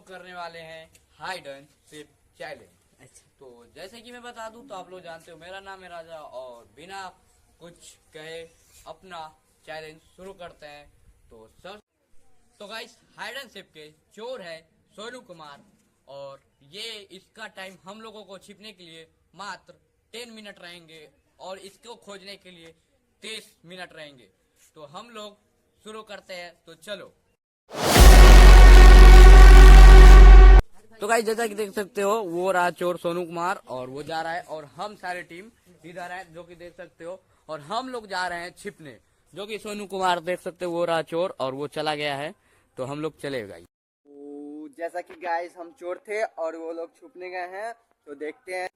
लोग करने वाले हैं हाइड एंड सीक चैलेंज। अच्छा, तो जैसे कि मैं बता दूं तो आप लोग जानते हो मेरा नाम है राजा और बिना कुछ कहे अपना चैलेंज शुरू करते हैं। तो गाइस हाइड एंड सीक के चोर है सोनू कुमार और ये इसका टाइम हम लोगों को छिपने के लिए मात्र 10 मिनट रहेंगे और इसको खोजने के लिए 30 मिनट रहेंगे। तो हम लोग शुरू करते हैं, तो चलो। तो गाइस जैसा कि देख सकते हो वो रहा चोर सोनू कुमार और वो जा रहा है और हम सारे टीम इधर है जो कि देख सकते हो, और हम लोग जा रहे हैं छिपने, जो कि सोनू कुमार देख सकते हो वो रहा चोर और वो चला गया है। तो हम लोग चले गाइस। तो जैसा कि गाइस हम चोर थे और वो लोग छुपने गए हैं, तो देखते हैं।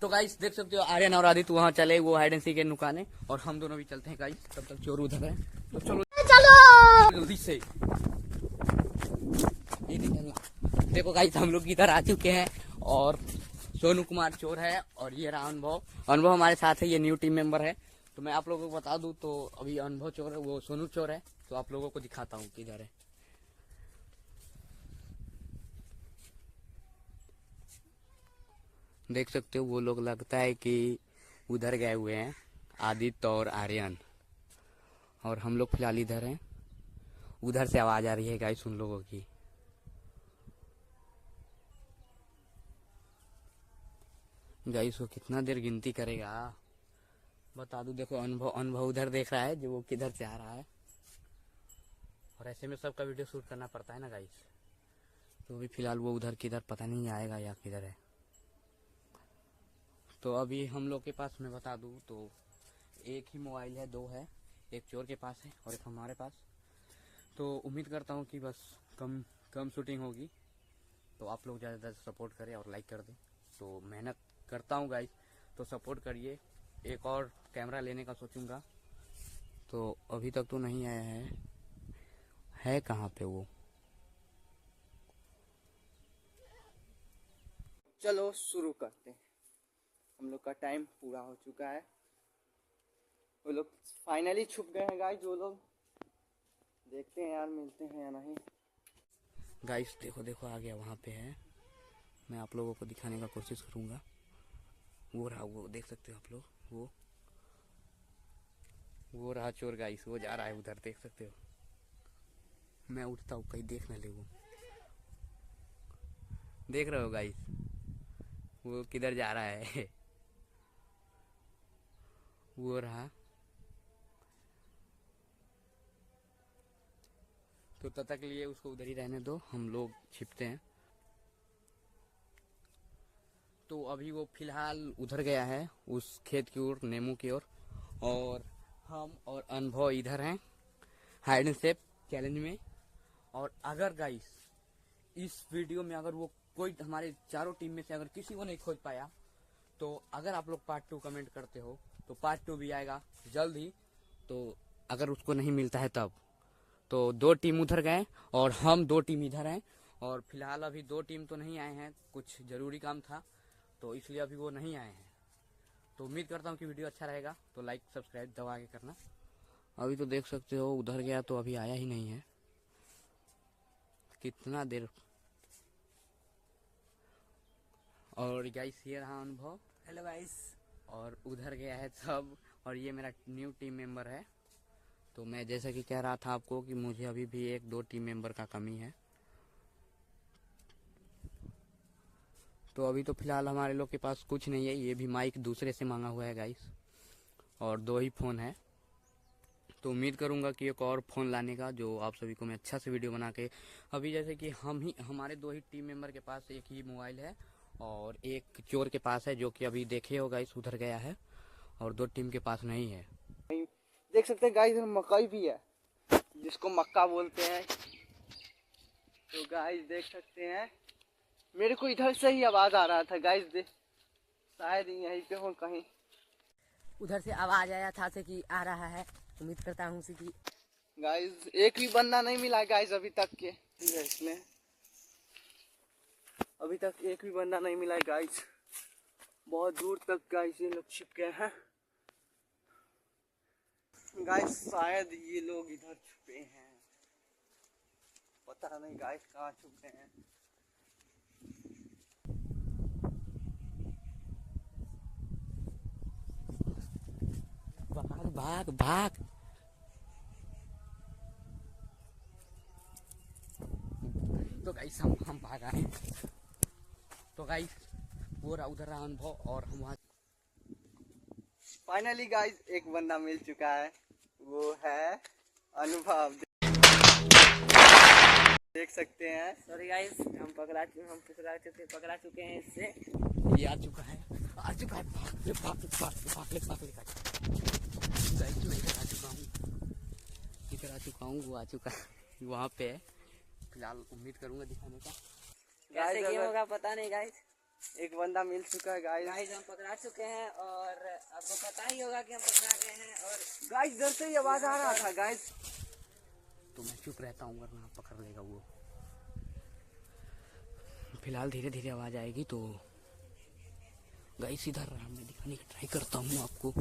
तो गाइस देख सकते हो आर्यन और आदित्य वहाँ चले वो हाइड एंड सीक के नुकाने और हम दोनों भी चलते हैं गाइस, तब तक चोर उधर है। तो चलो जल्दी से। ये देखो गाइस हम लोग इधर आ चुके हैं और सोनू कुमार चोर है और ये रहा अनुभव हमारे साथ है, ये न्यू टीम मेंबर है। तो मैं आप लोगों को बता दूं तो अभी अनुभव चोर है, वो सोनू चोर है। तो आप लोगों को दिखाता हूँ किधर है। देख सकते हो वो लोग लगता है कि उधर गए हुए हैं, आदित्य और आर्यन, और हम लोग फिलहाल इधर हैं। उधर से आवाज आ रही है गाइस उन लोगों की। गाइस वो कितना देर गिनती करेगा बता दूं। देखो अनुभव उधर देख रहा है जो वो किधर से आ रहा है, और ऐसे में सबका वीडियो शूट करना पड़ता है ना गाइस। तो अभी फिलहाल वो उधर किधर पता नहीं आएगा या किधर है। तो अभी हम लोग के पास मैं बता दूं तो एक ही मोबाइल है, दो है, एक चोर के पास है और एक हमारे पास। तो उम्मीद करता हूँ कि बस कम शूटिंग होगी। तो आप लोग ज़्यादा सपोर्ट करें और लाइक कर दें। तो मेहनत करता हूँ गाइस, तो सपोर्ट करिए। एक और कैमरा लेने का सोचूंगा। तो अभी तक तो नहीं आया है कहाँ पे वो। चलो शुरू करते हैं। हम लोग का टाइम पूरा हो चुका है। वो लोग फाइनली छुप गए हैं गाइस। वो लोग देखते हैं यार मिलते हैं या नहीं। गाइस देखो आ गया, वहाँ पे है। मैं आप लोगों को दिखाने का कोशिश करूँगा। वो रहा, वो देख सकते हो आप लोग, वो रहा चोर गाइस, वो जा रहा है उधर, देख सकते हो। मैं उठता हूँ कहीं देख न ले वो। देख रहे हो गाइस वो किधर जा रहा है। वो रहा। तो तब तक लिए उसको उधर ही रहने दो, हम लोग छिपते हैं। तो अभी वो फिलहाल उधर गया है उस खेत की ओर, नेमू की ओर, और हम और अनुभव इधर हैं हाइड एंड सीक चैलेंज में। और अगर गाइस इस वीडियो में अगर वो कोई हमारे चारों टीम में से अगर किसी को नहीं खोज पाया, तो अगर आप लोग पार्ट 2 कमेंट करते हो तो पार्ट 2 भी आएगा जल्द ही। तो अगर उसको नहीं मिलता है तब तो 2 टीम उधर गए और हम 2 टीम इधर हैं। और फिलहाल अभी 2 टीम तो नहीं आए हैं, कुछ जरूरी काम था तो इसलिए अभी वो नहीं आए हैं। तो उम्मीद करता हूँ कि वीडियो अच्छा रहेगा, तो लाइक सब्सक्राइब दबा के करना। अभी तो देख सकते हो उधर गया तो अभी आया ही नहीं है, कितना देर। और गाइस ये रहा अनुभव। Hello guys. और उधर गया है सब, और ये मेरा न्यू टीम मेंबर है। तो मैं जैसा कि कह रहा था आपको कि मुझे अभी भी 1-2 टीम मेंबर का कमी है। तो अभी तो फिलहाल हमारे लोग के पास कुछ नहीं है, ये भी माइक दूसरे से मांगा हुआ है गाइस, और 2 ही फ़ोन है। तो उम्मीद करूंगा कि एक और फ़ोन लाने का, जो आप सभी को मैं अच्छा से वीडियो बना के। अभी जैसे कि हमारे 2 ही टीम मेंबर के पास एक ही मोबाइल है और एक चोर के पास है, जो कि अभी देखे हो गाइस उधर गया है, और 2 टीम के पास नहीं है। देख सकते हैं गाइस मकई भी है जिसको मक्का बोलते हैं। तो गाइस देख सकते हैं मेरे को इधर से ही आवाज आ रहा था गाइस। शायद यहीं पे हो कहीं। उधर से आवाज आया था से कि आ रहा है। उम्मीद करता हूँ कि गाइस एक भी बंदा नहीं मिला गाइस अभी तक के इसमें। अभी तक एक भी बंदा नहीं मिला है गाइस। बहुत दूर तक गाइस ये लोग छिप गए हैं गाइस। शायद ये लोग इधर छुपे हैं, पता नहीं गाइस कहाँ छुपे हैं। भाग भाग भाग। तो गाइस हम भाग आए। तो गाइस वो रहा उधर रहा अनुभव और हम वहाँ। फाइनली गाइस एक बंदा मिल चुका है, वो है अनुभव। देख सकते हैं। सॉरी गाइस, हम पकड़ा चुके हैं इससे। ये आ चुका है भाग ले भाग ले भाग ले भाग ले गाइस मैं इधर आ चुका हूँ वो आ चुका है वहाँ पे है। फिलहाल उम्मीद करूंगा दिखाने का। कैसे गेम होगा पता नहीं गाइस। एक बंदा मिल चुका है गाइस। गाइस हम पकड़ा चुके हैं और आपको पता ही होगा कि हम पकड़ा गए हैं। और गाइस इधर से ही आवाज आ रहा था गाइस। तो मैं चुप रहता हूँ वरना पकड़ लेगा वो। फिलहाल धीरे धीरे आवाज आएगी तो गाइस इधर रहा, मैं दिखाने की ट्राई करता हूँ आपको।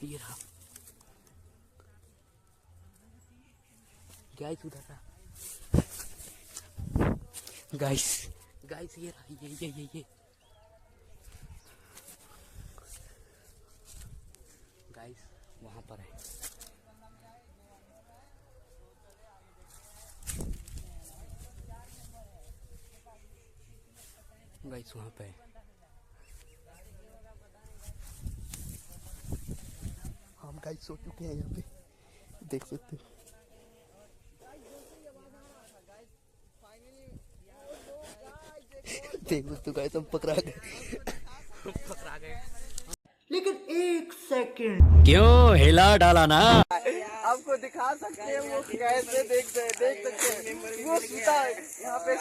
ये रहा गाइस उधर रहा गाइस ये रहा ये गाइस वहां पर है। गाइस वहां पे है। हम गाइस सो चुके हैं यहाँ पे देख सकते हो। देख सकते हो गाइस हम पकड़ा गए लेकिन एक सेकंड क्यों हिला डाला ना। आपको दिखा सकते हैं वो कैसे देख सकते हैं। वो सुता है यहाँ पे,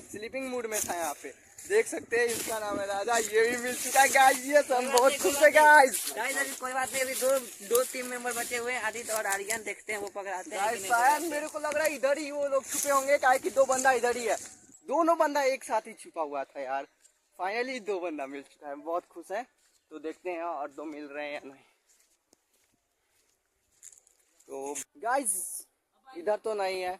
स्लीपिंग मूड में था यहाँ पे। देख सकते हैं इसका नाम है राजा। ये भी मिल चुका है गाइस। ये सब बहुत खुश है गाइस। अभी कोई बात नहीं, अभी दो टीम मेंबर बचे हुए हैं, आदित्य और आर्यन। देखते हैं वो पकड़ाते हैं कि नहीं। शायद मेरे को लग रहा है इधर ही वो लोग छुपे होंगे, काहे कि दो बंदा इधर ही है। दोनों बंदा एक साथ ही छुपा हुआ था यार। फाइनली दो बंदा मिल चुका है, बहुत खुश है। तो देखते हैं और दो मिल रहे हैं या नहीं। तो गाइस इधर तो नहीं है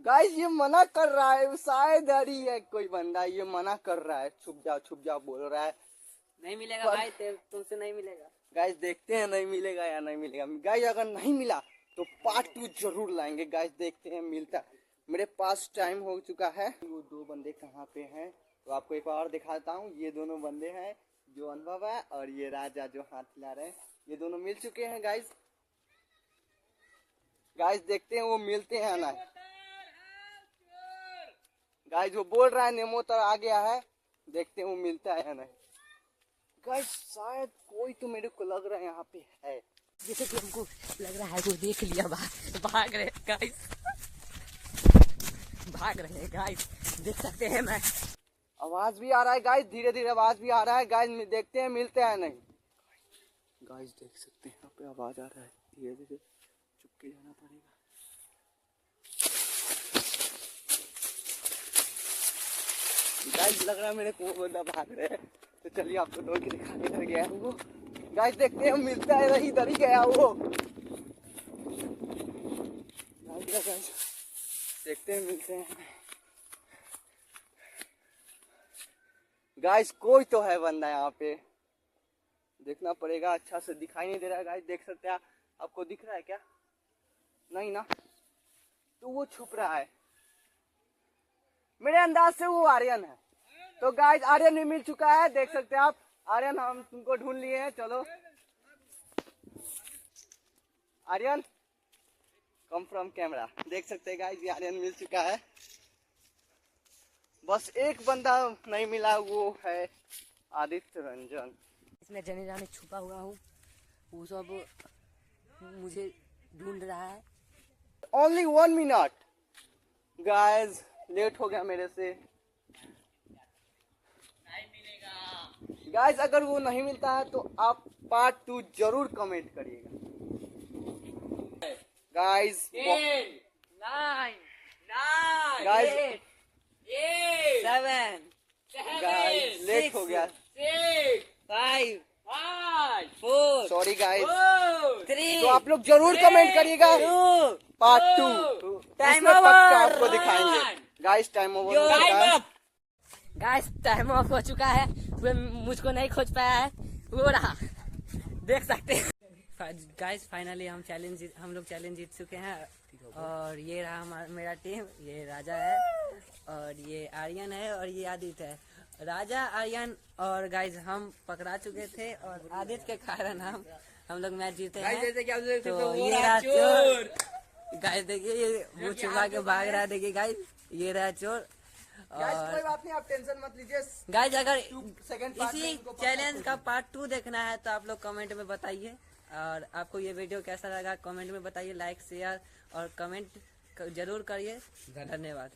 गाइस। ये मना कर रहा है, शायद इधर ही है कोई बंदा। ये मना कर रहा है, छुप जाओ बोल रहा है। नहीं मिलेगा भाई, तुमसे नहीं मिलेगा। गाइस देखते हैं नहीं मिलेगा या नहीं मिलेगा। गाइस अगर नहीं मिला तो पार्ट 2 जरूर लाएंगे गाइस। देखते हैं मिलता। मेरे पास टाइम हो चुका है। वो दो बंदे कहाँ पे हैं तो आपको एक बार दिखाता हूँ। ये दोनों बंदे हैं, जो अनुभव है और ये राजा जो हाथ हिला रहे हैं। ये दोनों मिल चुके हैं गाइस। गाइस देखते हैं वो मिलते हैं ना। गाइस वो बोल रहा है नेमो तर आ गया है। देखते हैं वो मिलता है या नहीं। गाइस शायद कोई तो मेरे को लग रहा है यहाँ पे है। जैसे कि हमको लग रहा है वो देख लिया। भाग रहे गाइस, भाग रहे गाइस। देख सकते हैं मैं आवाज भी आ रहा है गाइस, धीरे धीरे आवाज भी आ रहा है गाइस। देखते हैं मिलते हैं नहीं। गाइस देख सकते हैं यहाँ पे आवाज आ रहा है। धीरे धीरे चुपके जाना पड़ेगा। गाइस लग रहा है मेरे को बंदा भाग रहे हैं। तो चलिए आपको दौड़ के दिखाने इधर गया है वो। गाइस देखते हैं मिलता है नहीं, इधर ही गया वो। गाइस देखते हैं मिलते हैं। गाइस कोई तो है बंदा यहाँ पे, देखना पड़ेगा। अच्छा से दिखाई नहीं दे रहा है गाइस। देख सकते हैं आपको दिख रहा है क्या? नहीं ना, तो वो छुप रहा है। मेरे अंदाज से वो आर्यन है। तो गाइस आर्यन भी मिल चुका है, देख सकते हैं आप। आर्यन हम तुमको ढूंढ लिए हैं। चलो आर्यन कम फ्रॉम कैमरा। देख सकते हैं गाइस ये आर्यन मिल चुका है। बस एक बंदा नहीं मिला, वो है आदित्य रंजन। इसमें जने जाने छुपा हुआ हूँ, वो सब मुझे ढूंढ रहा है। ओनली 1 मिनट गाइस, लेट हो गया मेरे से। गाइस अगर वो नहीं मिलता है तो आप पार्ट 2 जरूर कमेंट करिएगा गाइस। 10, 9, गाइस 8, 7, गाइस लेट हो गया। 6, 5, 4, सॉरी गाइस। 3, तो आप लोग जरूर कमेंट करिएगा पार्ट 2। टाइम उसमें पक्का ओवर। आपको दिखाएंगे। गाइस टाइम ओवर हो चुका है। गाइस टाइम ऑफ हो चुका है, वो मुझको नहीं खोज पाया है, वो रहा, देख सकते हैं। गाइस फाइनली हम लोग चैलेंज जीत चुके हैं। और ये रहा मेरा टीम, ये राजा है और ये आर्यन है और ये आदित्य है। राजा, आर्यन और गाइस हम पकड़ा चुके थे और आदित्य के कारण हम लोग मैच जीते हैं। जैसे कि आप देख सकते तो हो, वो ये रहा रहा चोर। चोर। गाइस देखिए ये मुंह छुपा के भाग रहा है, देखिए गाइस ये रहा चोर। गाइस और कोई बात नहीं, आप टेंशन मत लीजिए। गाइस अगर सेकंड पार्ट में इसी इनको पकड़ चैलेंज का पार्ट 2 देखना है तो आप लोग कमेंट में बताइए। और आपको ये वीडियो कैसा लगा कमेंट में बताइए, लाइक शेयर और कमेंट जरूर करिए। धन्यवाद।